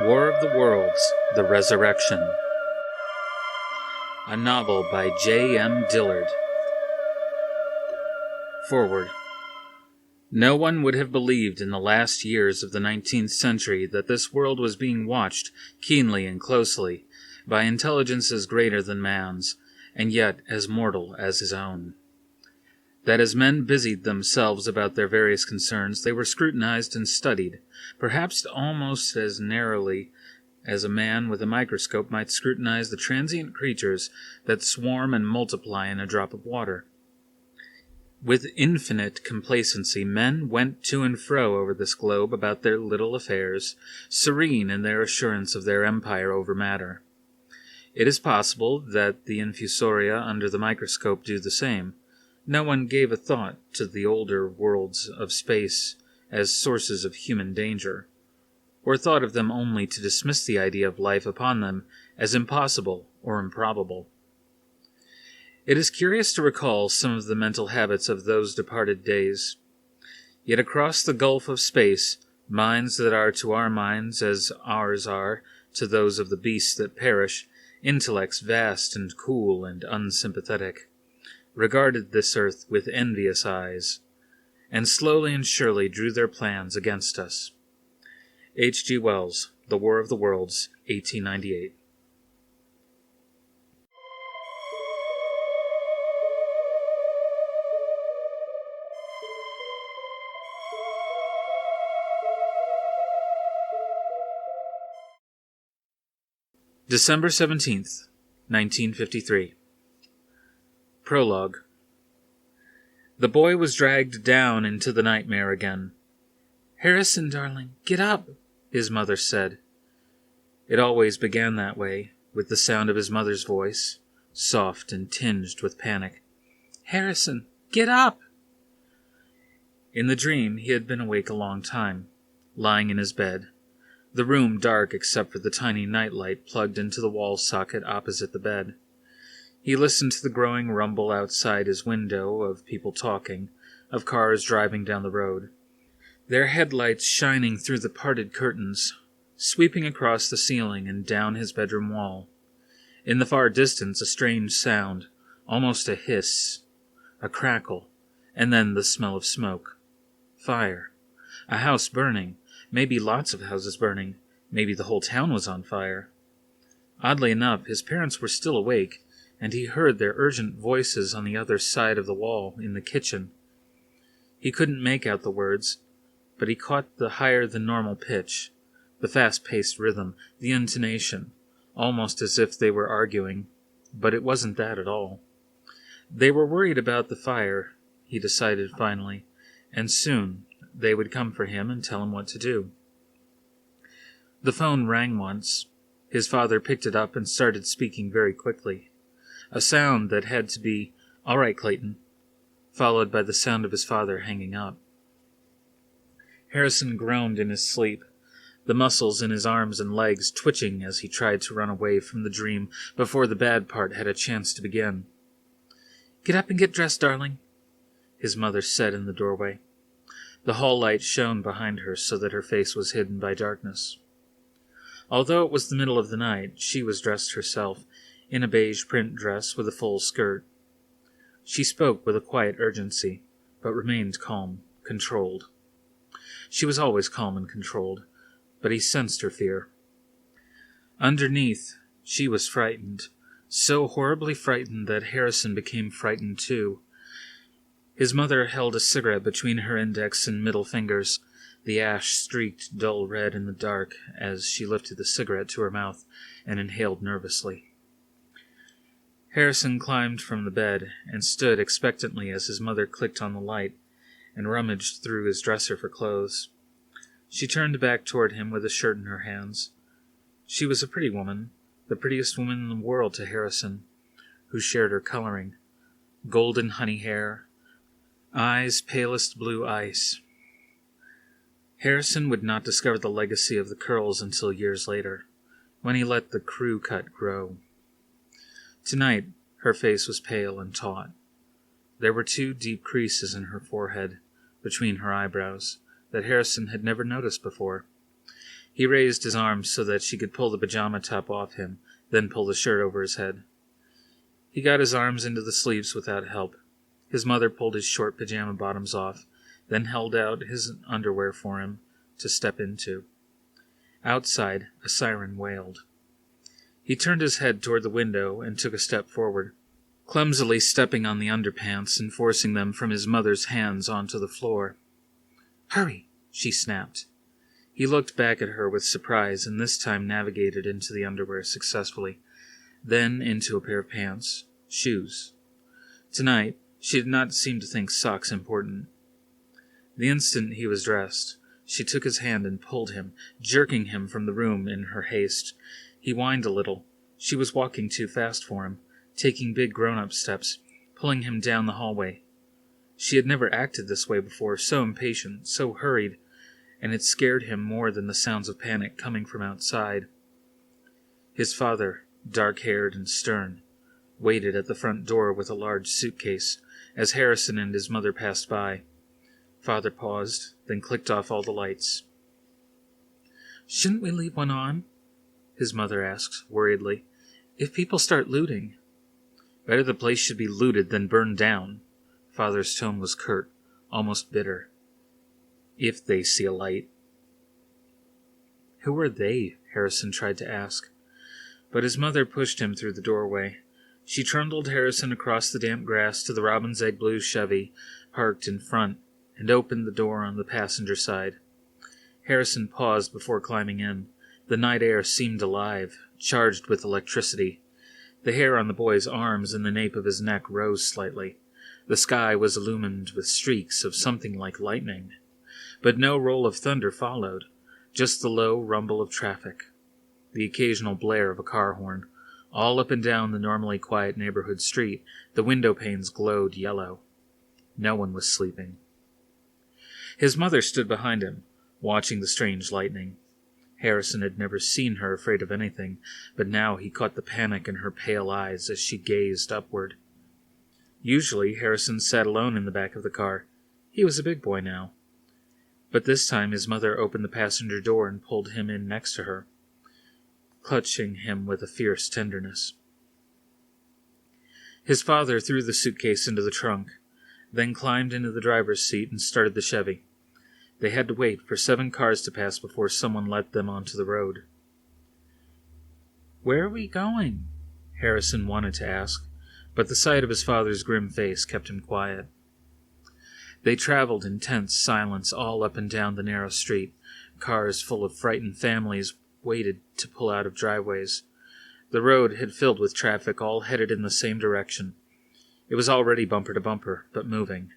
War of the Worlds, The Resurrection. A novel by J.M. Dillard. Foreword. No one would have believed in the last years of the 19th century that this world was being watched keenly and closely by intelligences greater than man's, and yet as mortal as his own. That as men busied themselves about their various concerns, they were scrutinized and studied, perhaps almost as narrowly as a man with a microscope might scrutinize the transient creatures that swarm and multiply in a drop of water. With infinite complacency, men went to and fro over this globe about their little affairs, serene in their assurance of their empire over matter. It is possible that the infusoria under the microscope do the same. No one gave a thought to the older worlds of space as sources of human danger, or thought of them only to dismiss the idea of life upon them as impossible or improbable. It is curious to recall some of the mental habits of those departed days. Yet across the gulf of space, minds that are to our minds as ours are to those of the beasts that perish, intellects vast and cool and unsympathetic, regarded this earth with envious eyes, and slowly and surely drew their plans against us. H.G. Wells, The War of the Worlds, 1898. December 17th, 1953. Prologue. The boy was dragged down into the nightmare again. "Harrison, darling, get up," his mother said. It always began that way, with the sound of his mother's voice, soft and tinged with panic. "Harrison, get up!" In the dream, he had been awake a long time, lying in his bed, the room dark except for the tiny nightlight plugged into the wall socket opposite the bed. He listened to the growing rumble outside his window of people talking, of cars driving down the road, their headlights shining through the parted curtains, sweeping across the ceiling and down his bedroom wall. In the far distance, a strange sound, almost a hiss, a crackle, and then the smell of smoke. Fire. A house burning. Maybe lots of houses burning. Maybe the whole town was on fire. Oddly enough, his parents were still awake, and he heard their urgent voices on the other side of the wall, in the kitchen. He couldn't make out the words, but he caught the higher-than-normal pitch, the fast-paced rhythm, the intonation, almost as if they were arguing, but it wasn't that at all. They were worried about the fire, he decided finally, and soon they would come for him and tell him what to do. The phone rang once. His father picked it up and started speaking very quickly. A sound that had to be, "All right, Clayton," followed by the sound of his father hanging up. Harrison groaned in his sleep, the muscles in his arms and legs twitching as he tried to run away from the dream before the bad part had a chance to begin. "Get up and get dressed, darling," his mother said in the doorway. The hall light shone behind her so that her face was hidden by darkness. Although it was the middle of the night, she was dressed herself, in a beige print dress with a full skirt. She spoke with a quiet urgency, but remained calm, controlled. She was always calm and controlled, but he sensed her fear. Underneath, she was frightened, so horribly frightened that Harrison became frightened too. His mother held a cigarette between her index and middle fingers, the ash streaked dull red in the dark as she lifted the cigarette to her mouth and inhaled nervously. Harrison climbed from the bed and stood expectantly as his mother clicked on the light and rummaged through his dresser for clothes. She turned back toward him with a shirt in her hands. She was a pretty woman, the prettiest woman in the world to Harrison, who shared her coloring. Golden honey hair, eyes palest blue ice. Harrison would not discover the legacy of the curls until years later, when he let the crew cut grow. Tonight, her face was pale and taut. There were 2 deep creases in her forehead, between her eyebrows, that Harrison had never noticed before. He raised his arms so that she could pull the pajama top off him, then pull the shirt over his head. He got his arms into the sleeves without help. His mother pulled his short pajama bottoms off, then held out his underwear for him to step into. Outside, a siren wailed. He turned his head toward the window and took a step forward, clumsily stepping on the underpants and forcing them from his mother's hands onto the floor. "Hurry!" she snapped. He looked back at her with surprise and this time navigated into the underwear successfully, then into a pair of pants, shoes. Tonight, she did not seem to think socks important. The instant he was dressed, she took his hand and pulled him, jerking him from the room in her haste. He whined a little. She was walking too fast for him, taking big grown-up steps, pulling him down the hallway. She had never acted this way before, so impatient, so hurried, and it scared him more than the sounds of panic coming from outside. His father, dark-haired and stern, waited at the front door with a large suitcase as Harrison and his mother passed by. Father paused, then clicked off all the lights. "Shouldn't we leave one on?" his mother asked, worriedly. "If people start looting." "Better the place should be looted than burned down." Father's tone was curt, almost bitter. "If they see a light." "Who are they?" Harrison tried to ask. But his mother pushed him through the doorway. She trundled Harrison across the damp grass to the robin's egg blue Chevy parked in front and opened the door on the passenger side. Harrison paused before climbing in. The night air seemed alive, charged with electricity. The hair on the boy's arms and the nape of his neck rose slightly. The sky was illumined with streaks of something like lightning. But no roll of thunder followed, just the low rumble of traffic, the occasional blare of a car horn. All up and down the normally quiet neighborhood street, the window panes glowed yellow. No one was sleeping. His mother stood behind him, watching the strange lightning. Harrison had never seen her afraid of anything, but now he caught the panic in her pale eyes as she gazed upward. Usually, Harrison sat alone in the back of the car. He was a big boy now. But this time his mother opened the passenger door and pulled him in next to her, clutching him with a fierce tenderness. His father threw the suitcase into the trunk, then climbed into the driver's seat and started the Chevy. They had to wait for 7 cars to pass before someone let them onto the road. "Where are we going?" Harrison wanted to ask, but the sight of his father's grim face kept him quiet. They traveled in tense silence all up and down the narrow street. Cars full of frightened families waited to pull out of driveways. The road had filled with traffic, all headed in the same direction. It was already bumper to bumper, but moving.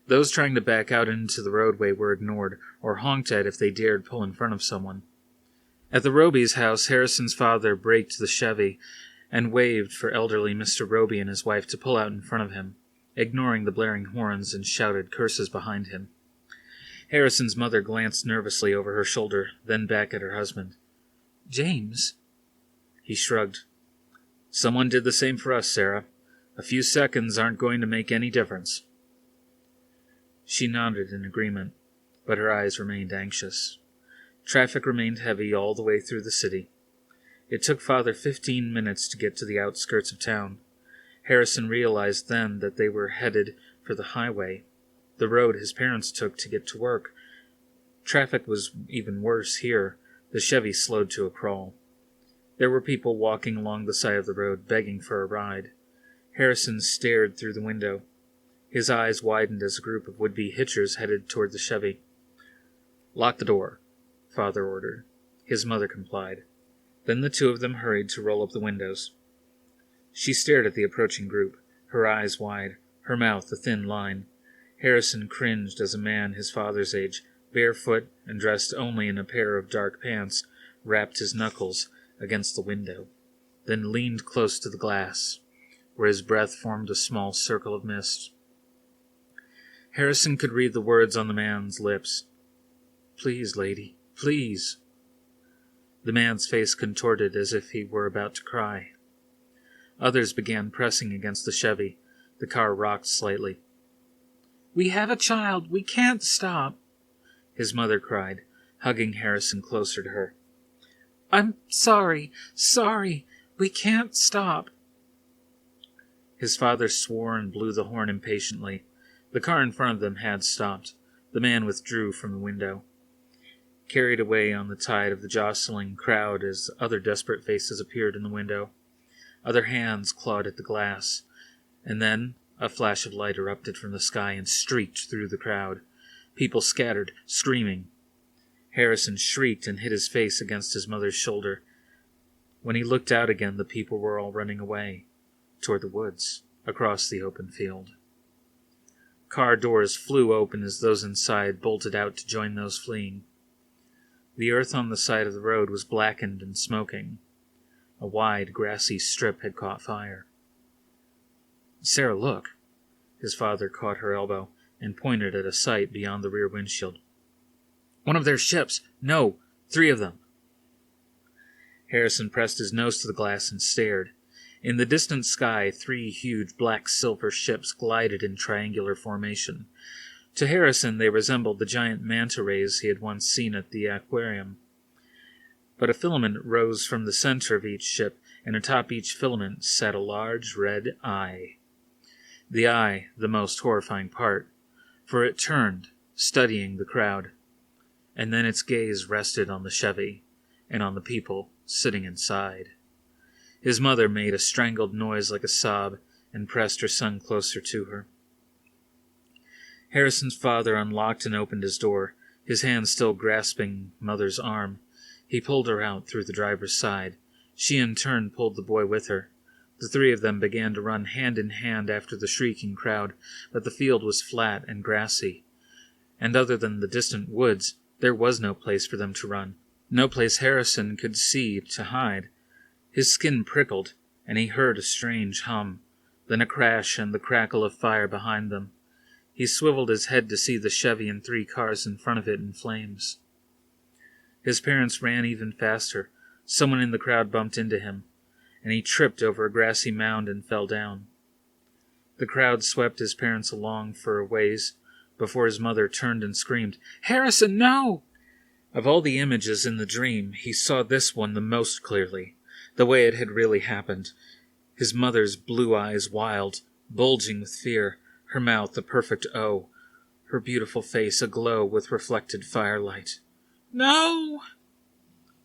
Those trying to back out into the roadway were ignored, or honked at if they dared pull in front of someone. At the Roby's house, Harrison's father braked the Chevy and waved for elderly Mr. Roby and his wife to pull out in front of him, ignoring the blaring horns and shouted curses behind him. Harrison's mother glanced nervously over her shoulder, then back at her husband. "James?" He shrugged. "Someone did the same for us, Sarah. A few seconds aren't going to make any difference." She nodded in agreement, but her eyes remained anxious. Traffic remained heavy all the way through the city. It took Father 15 minutes to get to the outskirts of town. Harrison realized then that they were headed for the highway, the road his parents took to get to work. Traffic was even worse here. The Chevy slowed to a crawl. There were people walking along the side of the road, begging for a ride. Harrison stared through the window. His eyes widened as a group of would-be hitchers headed toward the Chevy. "Lock the door," Father ordered. His mother complied. Then the two of them hurried to roll up the windows. She stared at the approaching group, her eyes wide, her mouth a thin line. Harrison cringed as a man his father's age, barefoot and dressed only in a pair of dark pants, rapped his knuckles against the window, then leaned close to the glass, where his breath formed a small circle of mist. Harrison could read the words on the man's lips. "Please, lady, please." The man's face contorted as if he were about to cry. Others began pressing against the Chevy. The car rocked slightly. "We have a child. We can't stop," his mother cried. hugging Harrison closer to her. "I'm sorry. We can't stop." His father swore and blew the horn impatiently. The car in front of them had stopped. The man withdrew from the window, carried away on the tide of the jostling crowd as other desperate faces appeared in the window. Other hands clawed at the glass, and then a flash of light erupted from the sky and streaked through the crowd. People scattered, screaming. Harrison shrieked and hid his face against his mother's shoulder. When he looked out again, the people were all running away, toward the woods, across the open field. Car doors flew open as those inside bolted out to join those fleeing. The earth on the side of the road was blackened and smoking. A wide, grassy strip had caught fire. "Sarah, look." His father caught her elbow and pointed at a sight beyond the rear windshield. "One of their ships! No, 3 of them!" Harrison pressed his nose to the glass and stared. In the distant sky, 3 huge black-silver ships glided in triangular formation. To Harrison, they resembled the giant manta rays he had once seen at the aquarium. But a filament rose from the center of each ship, and atop each filament sat a large red eye. The eye, the most horrifying part, for it turned, studying the crowd, and then its gaze rested on the Chevy and on the people sitting inside. His mother made a strangled noise like a sob and pressed her son closer to her. Harrison's father unlocked and opened his door, his hand still grasping mother's arm. He pulled her out through the driver's side. She in turn pulled the boy with her. The 3 of them began to run hand in hand after the shrieking crowd, but the field was flat and grassy, and other than the distant woods, there was no place for them to run, no place Harrison could see to hide. His skin prickled, and he heard a strange hum, then a crash and the crackle of fire behind them. He swiveled his head to see the Chevy and 3 cars in front of it in flames. His parents ran even faster. Someone in the crowd bumped into him, and he tripped over a grassy mound and fell down. The crowd swept his parents along for a ways before his mother turned and screamed, "Harrison, no!" Of all the images in the dream, he saw this one the most clearly, the way it had really happened. His mother's blue eyes wild, bulging with fear, her mouth a perfect O, her beautiful face aglow with reflected firelight. "No!"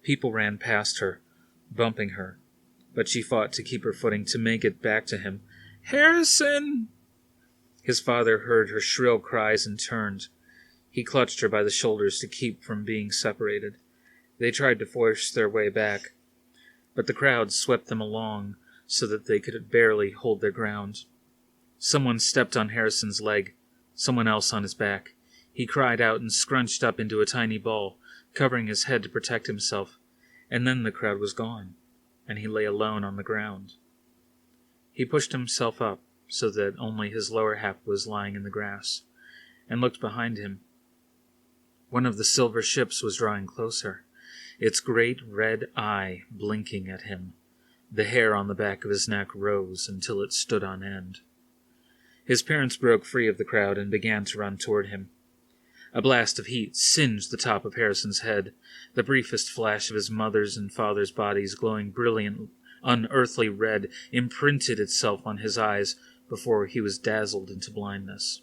People ran past her, bumping her, but she fought to keep her footing to make it back to him. "Harrison!" His father heard her shrill cries and turned. He clutched her by the shoulders to keep from being separated. They tried to force their way back, but the crowd swept them along so that they could barely hold their ground. Someone stepped on Harrison's leg, someone else on his back. He cried out and scrunched up into a tiny ball, covering his head to protect himself, and then the crowd was gone, and he lay alone on the ground. He pushed himself up so that only his lower half was lying in the grass, and looked behind him. One of the silver ships was drawing closer, its great red eye blinking at him. The hair on the back of his neck rose until it stood on end. His parents broke free of the crowd and began to run toward him. A blast of heat singed the top of Harrison's head, the briefest flash of his mother's and father's bodies glowing brilliant, unearthly red imprinted itself on his eyes before he was dazzled into blindness.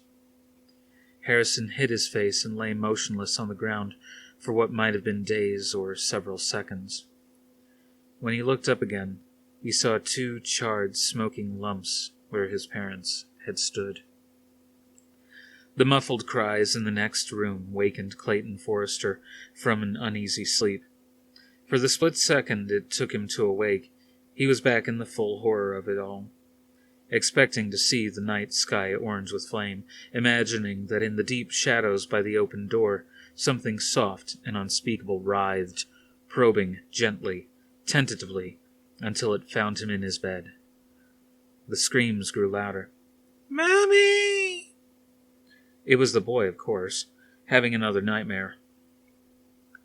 Harrison hid his face and lay motionless on the ground for what might have been days or several seconds. When he looked up again, he saw 2 charred, smoking lumps where his parents had stood. The muffled cries in the next room wakened Clayton Forrester from an uneasy sleep. For the split second it took him to awake, he was back in the full horror of it all, expecting to see the night sky orange with flame, imagining that in the deep shadows by the open door something soft and unspeakable writhed, probing gently, tentatively, until it found him in his bed. The screams grew louder. "Mommy!" It was the boy, of course, having another nightmare.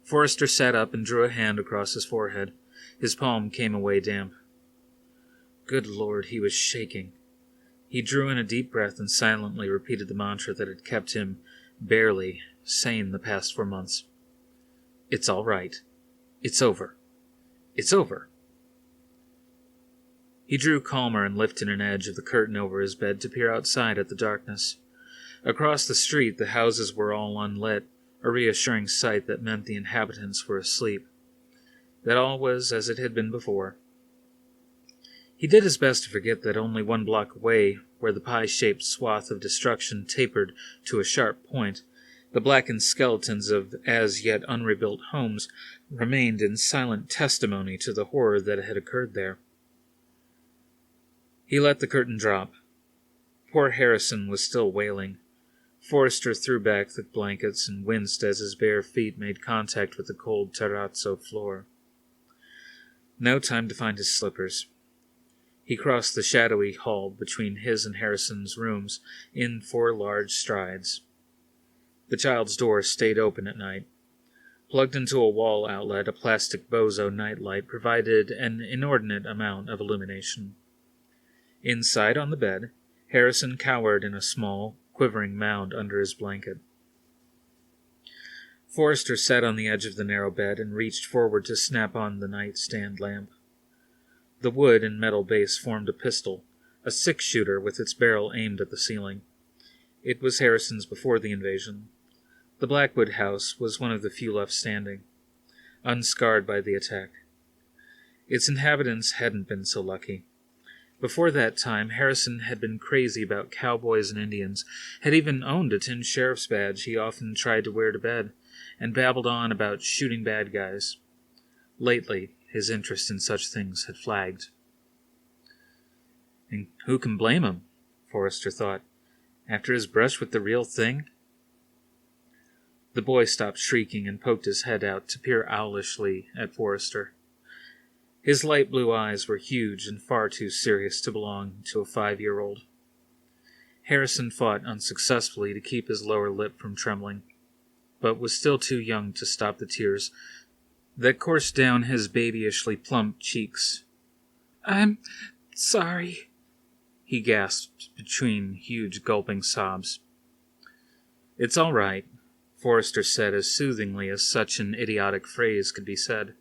Forrester sat up and drew a hand across his forehead. His palm came away damp. Good Lord, he was shaking. He drew in a deep breath and silently repeated the mantra that had kept him, barely, sane the past 4 months. It's all right. It's over. It's over. He drew calmer and lifted an edge of the curtain over his bed to peer outside at the darkness. Across the street, the houses were all unlit, a reassuring sight that meant the inhabitants were asleep. That all was as it had been before. He did his best to forget that only 1 block away, where the pie-shaped swath of destruction tapered to a sharp point, the blackened skeletons of as-yet unrebuilt homes remained in silent testimony to the horror that had occurred there. He let the curtain drop. Poor Harrison was still wailing. Forrester threw back the blankets and winced as his bare feet made contact with the cold terrazzo floor. No time to find his slippers. He crossed the shadowy hall between his and Harrison's rooms in 4 large strides. The child's door stayed open at night. Plugged into a wall outlet, a plastic bozo nightlight provided an inordinate amount of illumination. Inside on the bed, Harrison cowered in a small, quivering mound under his blanket. Forrester sat on the edge of the narrow bed and reached forward to snap on the nightstand lamp. The wood and metal base formed a pistol, a 6-shooter with its barrel aimed at the ceiling. It was Harrison's before the invasion. The Blackwood house was one of the few left standing, unscarred by the attack. Its inhabitants hadn't been so lucky. Before that time, Harrison had been crazy about cowboys and Indians, had even owned a tin sheriff's badge he often tried to wear to bed, and babbled on about shooting bad guys. Lately, his interest in such things had flagged. And who can blame him? Forrester thought. After his brush with the real thing? The boy stopped shrieking and poked his head out to peer owlishly at Forrester. His light blue eyes were huge and far too serious to belong to a 5-year-old. Harrison fought unsuccessfully to keep his lower lip from trembling, but was still too young to stop the tears that coursed down his babyishly plump cheeks. "I'm sorry," he gasped between huge gulping sobs. "It's all right," Forrester said as soothingly as such an idiotic phrase could be said.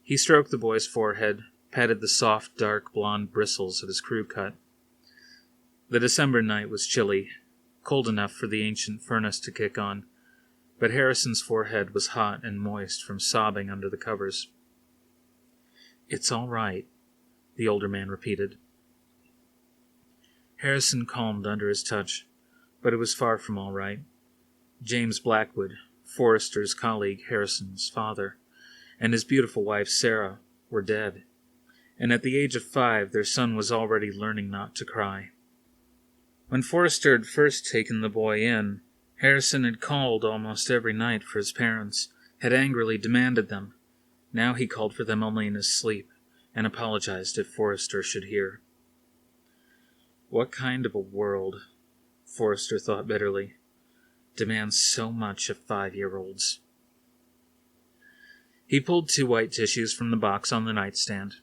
He stroked the boy's forehead, patted the soft, dark, blonde bristles of his crew cut. The December night was chilly, cold enough for the ancient furnace to kick on, but Harrison's forehead was hot and moist from sobbing under the covers. "It's all right," the older man repeated. Harrison calmed under his touch, but it was far from all right. James Blackwood, Forrester's colleague, Harrison's father, and his beautiful wife, Sarah, were dead, and at the age of 5, their son was already learning not to cry. When Forrester had first taken the boy in, Harrison had called almost every night for his parents, had angrily demanded them. Now he called for them only in his sleep, and apologized if Forrester should hear. What kind of a world, Forrester thought bitterly, demands so much of 5-year-olds? He pulled 2 white tissues from the box on the nightstand.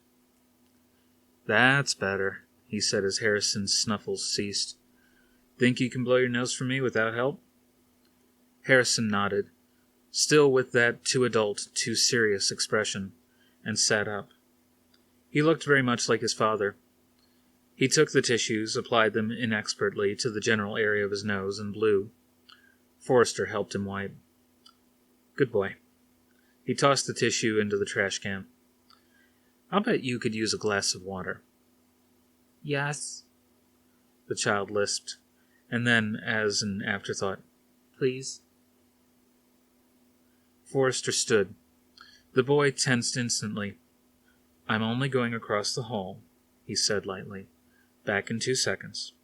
"That's better," he said as Harrison's snuffles ceased. "Think you can blow your nose for me without help?" Harrison nodded, still with that too adult, too serious expression, and sat up. He looked very much like his father. He took the tissues, applied them inexpertly to the general area of his nose, and blew. Forrester helped him wipe. "Good boy." He tossed the tissue into the trash can. "I'll bet you could use a glass of water." "Yes," the child lisped, and then, as an afterthought, "Please." Forrester stood. The boy tensed instantly. "I'm only going across the hall," he said lightly. "Back in 2 seconds."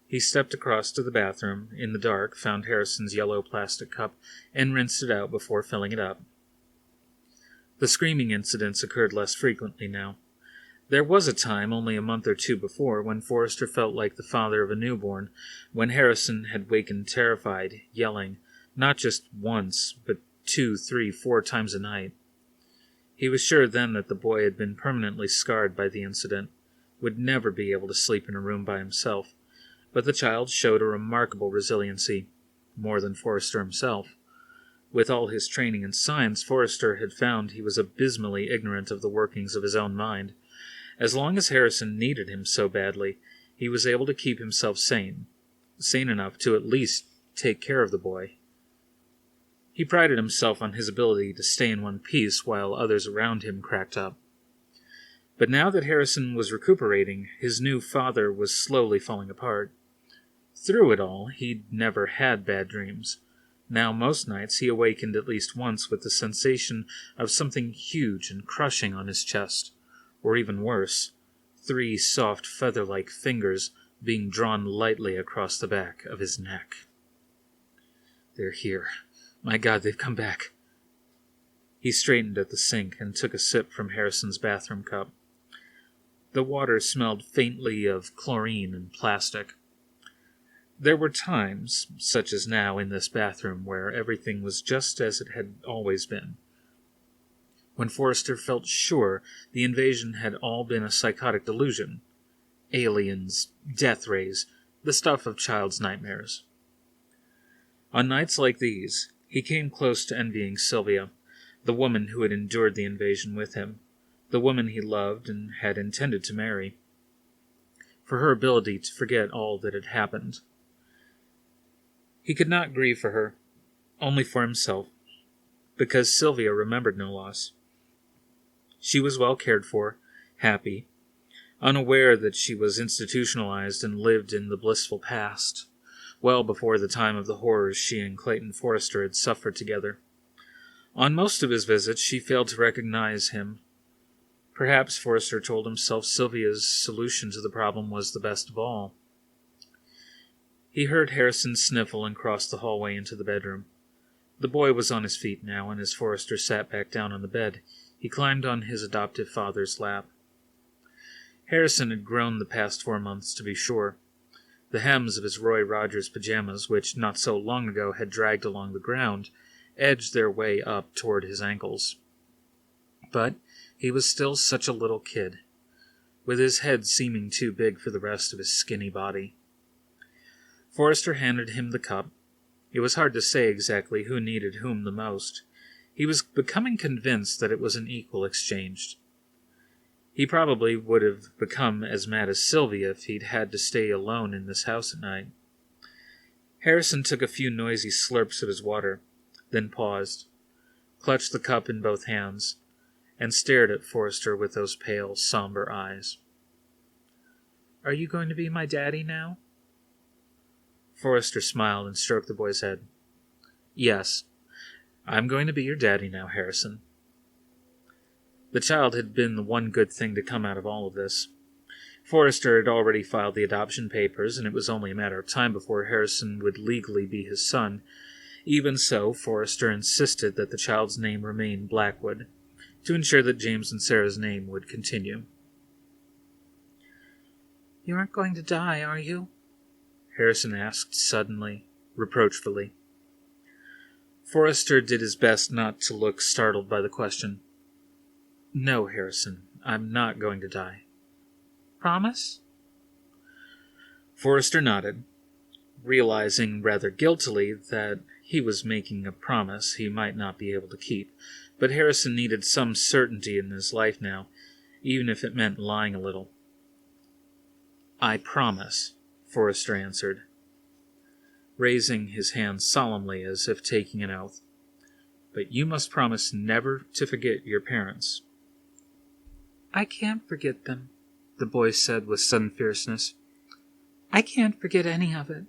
He stepped across to the bathroom, in the dark, found Harrison's yellow plastic cup, and rinsed it out before filling it up. The screaming incidents occurred less frequently now. There was a time, only a month or 2 before, when Forrester felt like the father of a newborn, when Harrison had wakened terrified, yelling, not just once, but 2, 3, 4 times a night. He was sure then that the boy had been permanently scarred by the incident, would never be able to sleep in a room by himself, but the child showed a remarkable resiliency, more than Forrester himself. With all his training in science, Forrester had found he was abysmally ignorant of the workings of his own mind. As long as Harrison needed him so badly, he was able to keep himself sane enough to at least take care of the boy. He prided himself on his ability to stay in one piece while others around him cracked up. But now that Harrison was recuperating, his new father was slowly falling apart. Through it all, he'd never had bad dreams. Now most nights he awakened at least once with the sensation of something huge and crushing on his chest, or even worse, 3 soft feather-like fingers being drawn lightly across the back of his neck. They're here. My God, they've come back. He straightened at the sink and took a sip from Harrison's bathroom cup. The water smelled faintly of chlorine and plastic. There were times, such as now in this bathroom, where everything was just as it had always been. When Forrester felt sure the invasion had all been a psychotic delusion. Aliens, death rays, the stuff of child's nightmares. On nights like these, he came close to envying Sylvia, the woman who had endured the invasion with him, the woman he loved and had intended to marry, for her ability to forget all that had happened. He could not grieve for her, only for himself, because Sylvia remembered no loss. She was well cared for, happy, unaware that she was institutionalized and lived in the blissful past, well before the time of the horrors she and Clayton Forrester had suffered together. On most of his visits, she failed to recognize him. Perhaps, Forrester told himself, Sylvia's solution to the problem was the best of all. He heard Harrison sniffle and cross the hallway into the bedroom. The boy was on his feet now, and as Forrester sat back down on the bed, he climbed on his adoptive father's lap. Harrison had grown the past 4 months, to be sure. The hems of his Roy Rogers pajamas, which not so long ago had dragged along the ground, edged their way up toward his ankles. But he was still such a little kid, with his head seeming too big for the rest of his skinny body. Forrester handed him the cup. It was hard to say exactly who needed whom the most. He was becoming convinced that it was an equal exchange. He probably would have become as mad as Sylvia if he'd had to stay alone in this house at night. Harrison took a few noisy slurps of his water, then paused, clutched the cup in both hands, and stared at Forrester with those pale, somber eyes. "Are you going to be my daddy now?" Forrester smiled and stroked the boy's head. "Yes, I'm going to be your daddy now, Harrison." The child had been the one good thing to come out of all of this. Forrester had already filed the adoption papers, and it was only a matter of time before Harrison would legally be his son. Even so, Forrester insisted that the child's name remain Blackwood, to ensure that James and Sarah's name would continue. "You aren't going to die, are you?" Harrison asked suddenly, reproachfully. Forrester did his best not to look startled by the question. "No, Harrison, I'm not going to die." "Promise?" Forrester nodded, realizing rather guiltily that he was making a promise he might not be able to keep, but Harrison needed some certainty in his life now, even if it meant lying a little. "I promise," Forrester answered, raising his hand solemnly as if taking an oath. "But you must promise never to forget your parents." "I can't forget them," the boy said with sudden fierceness. "I can't forget any of it."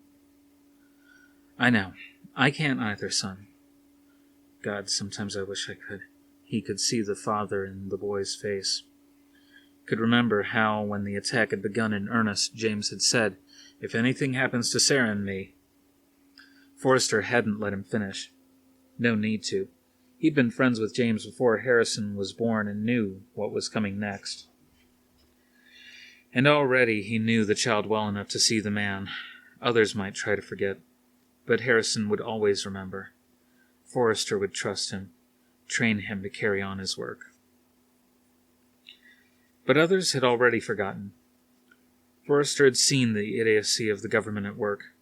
"I know. I can't either, son. God, sometimes I wish I could." He could see the father in the boy's face. Could remember how, when the attack had begun in earnest, James had said, "If anything happens to Sarah and me..." Forrester hadn't let him finish. No need to. He'd been friends with James before Harrison was born and knew what was coming next. And already he knew the child well enough to see the man. Others might try to forget, but Harrison would always remember. Forrester would trust him, train him to carry on his work. But others had already forgotten. Forrester had seen the idiocy of the government at work.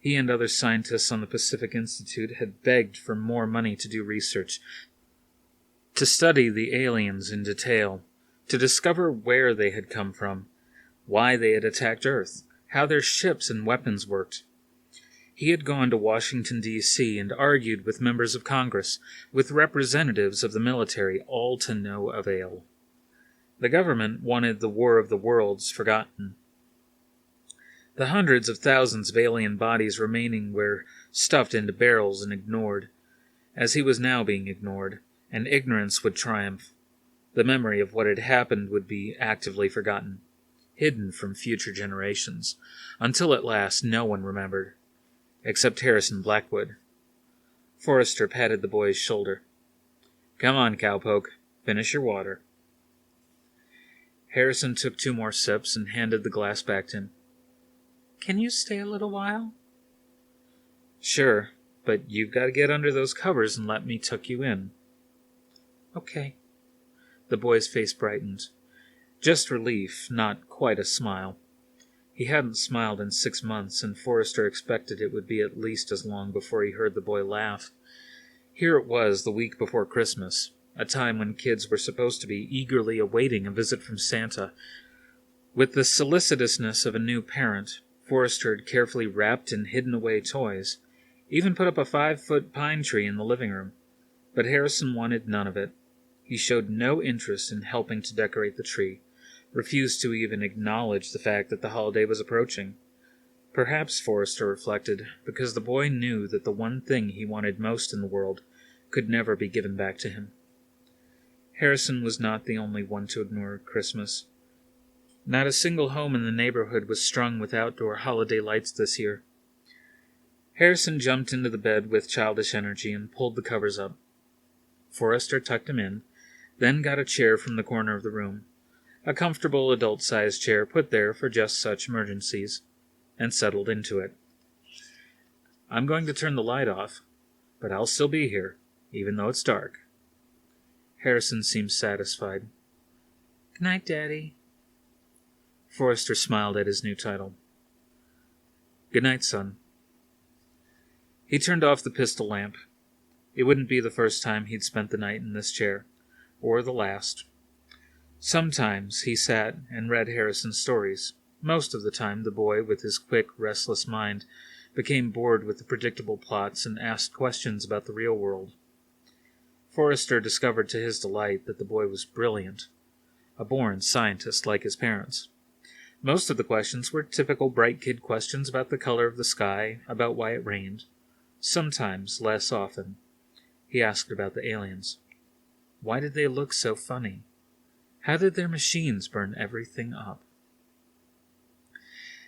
He and other scientists on the Pacific Institute had begged for more money to do research, to study the aliens in detail, to discover where they had come from, why they had attacked Earth, how their ships and weapons worked. He had gone to Washington, D.C., and argued with members of Congress, with representatives of the military, all to no avail. The government wanted the War of the Worlds forgotten. The hundreds of thousands of alien bodies remaining were stuffed into barrels and ignored, as he was now being ignored, and ignorance would triumph. The memory of what had happened would be actively forgotten, hidden from future generations, until at last no one remembered, except Harrison Blackwood. Forrester patted the boy's shoulder. "Come on, cowpoke. Finish your water." Harrison took 2 more sips and handed the glass back to him. "Can you stay a little while?" "Sure, but you've got to get under those covers and let me tuck you in." "Okay." The boy's face brightened. Just relief, not quite a smile. He hadn't smiled in 6 months, and Forrester expected it would be at least as long before he heard the boy laugh. Here it was, the week before Christmas, a time when kids were supposed to be eagerly awaiting a visit from Santa. With the solicitousness of a new parent, Forrester had carefully wrapped and hidden away toys, even put up a 5-foot pine tree in the living room. But Harrison wanted none of it. He showed no interest in helping to decorate the tree, refused to even acknowledge the fact that the holiday was approaching. Perhaps, Forrester reflected, because the boy knew that the one thing he wanted most in the world could never be given back to him. Harrison was not the only one to ignore Christmas. Not a single home in the neighborhood was strung with outdoor holiday lights this year. Harrison jumped into the bed with childish energy and pulled the covers up. Forrester tucked him in, then got a chair from the corner of the room, a comfortable adult-sized chair put there for just such emergencies, and settled into it. "I'm going to turn the light off, but I'll still be here, even though it's dark." Harrison seemed satisfied. "Good night, Daddy." Forrester smiled at his new title. "Good night, son." He turned off the pistol lamp. It wouldn't be the first time he'd spent the night in this chair, or the last. Sometimes he sat and read Harrison stories. Most of the time the boy, with his quick, restless mind, became bored with the predictable plots and asked questions about the real world. Forrester discovered to his delight that the boy was brilliant, a born scientist like his parents. Most of the questions were typical bright kid questions about the color of the sky, about why it rained. Sometimes, less often, he asked about the aliens. Why did they look so funny? How did their machines burn everything up?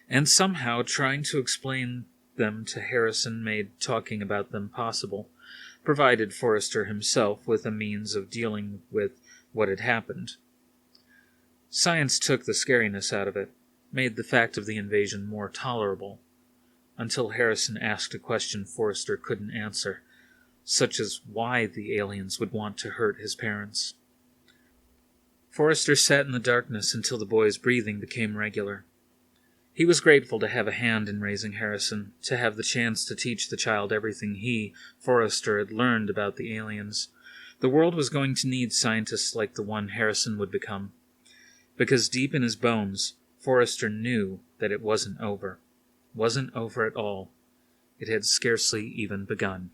And somehow trying to explain them to Harrison made talking about them possible, provided Forrester himself with a means of dealing with what had happened. Science took the scariness out of it, made the fact of the invasion more tolerable, until Harrison asked a question Forrester couldn't answer, such as why the aliens would want to hurt his parents. Forrester sat in the darkness until the boy's breathing became regular. He was grateful to have a hand in raising Harrison, to have the chance to teach the child everything he, Forrester, had learned about the aliens. The world was going to need scientists like the one Harrison would become, because deep in his bones, Forrester knew that it wasn't over. Wasn't over at all. It had scarcely even begun.